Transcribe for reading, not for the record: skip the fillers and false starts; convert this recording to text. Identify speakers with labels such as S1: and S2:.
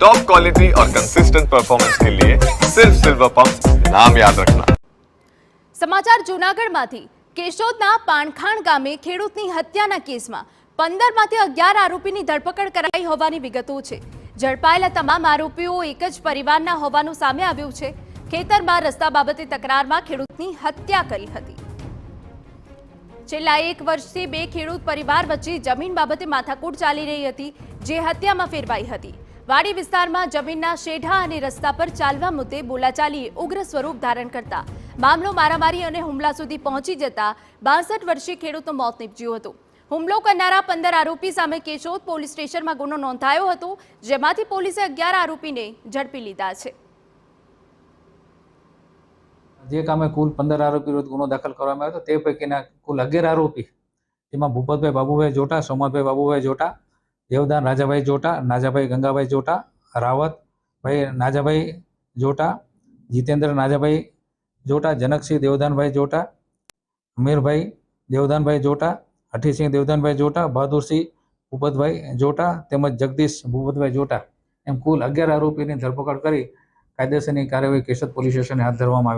S1: Top quality और consistent performance के लिए सिर्फ सिल्वर पंप नाम याद रखना।
S2: સમાચાર જૂનાગઢમાંથી કેશોદના પાણખાણ ગામે ખેડૂતની હત્યાના કેસમાં 15માંથી 11 આરોપીની ધરપકડ કરાઈ હોવાની વિગતો છે। ઝડપાયેલા તમામ આરોપીઓ એક જ પરિવારના હોવાનું સામે આવ્યું છે। ખેતરમાં રસ્તા બાબતે તકરારમાં ખેડૂતની હત્યા કરી હતી। છેલ્લા 1 વર્ષથી બે ખેડૂત પરિવાર વચ્ચે જમીન બાબતે માથાકૂટ ચાલી રહી હતી, જે હત્યામાં ફેરવાઈ હતી। વાડી વિસ્તારમાં જમીનના શેઢા અને રસ્તા પર ચાલવા મુદ્દે બોલાચાલીએ ઉગ્ર સ્વરૂપ ધારણ કરતા મામલો મારામારી અને હુમલા સુધી પહોંચી જતા 62 વર્ષીય ખેડૂતનું મોત નીપજ્યું હતું। હુમલો કરનારા 15 આરોપી સામે કેશોદ પોલીસ સ્ટેશનમાં ગુનો નોંધાયો હતો, જેમાંથી પોલીસે 11 આરોપીને ઝડપી લીધા છે।
S3: જે કામે કુલ 15 આરોપી વિરુદ્ધ ગુનો દાખલ કરવામાં આવ્યો હતો, તે પૈકીના કુલ 11 આરોપી, જેમાં ભૂપતભાઈ બાબુભાઈ જોટા, સોમતભાઈ બાબુભાઈ જોટા, દેવદાન રાજાભાઈ જોટા, નાજાભાઈ ગંગાભાઈ જોટા, રાવતભાઈ નાજાભાઈ જોટા, જીતેન્દ્ર નાજાભાઈ જોટા, જનકસિંહ દેવદાનભાઈ જોટા, અમીરભાઈ દેવદાનભાઈ જોટા, હઠીસિંહ દેવદાનભાઈ જોટા, બહાદુરસિંહ ભૂપતભાઈ જોટા તેમજ જગદીશ ભૂપતભાઈ જોટા એમ કુલ 11 આરોપીની ધરપકડ કરી કાયદેસરની કાર્યવાહી કેશોદ પોલીસ સ્ટેશને હાથ ધરવામાં આવી।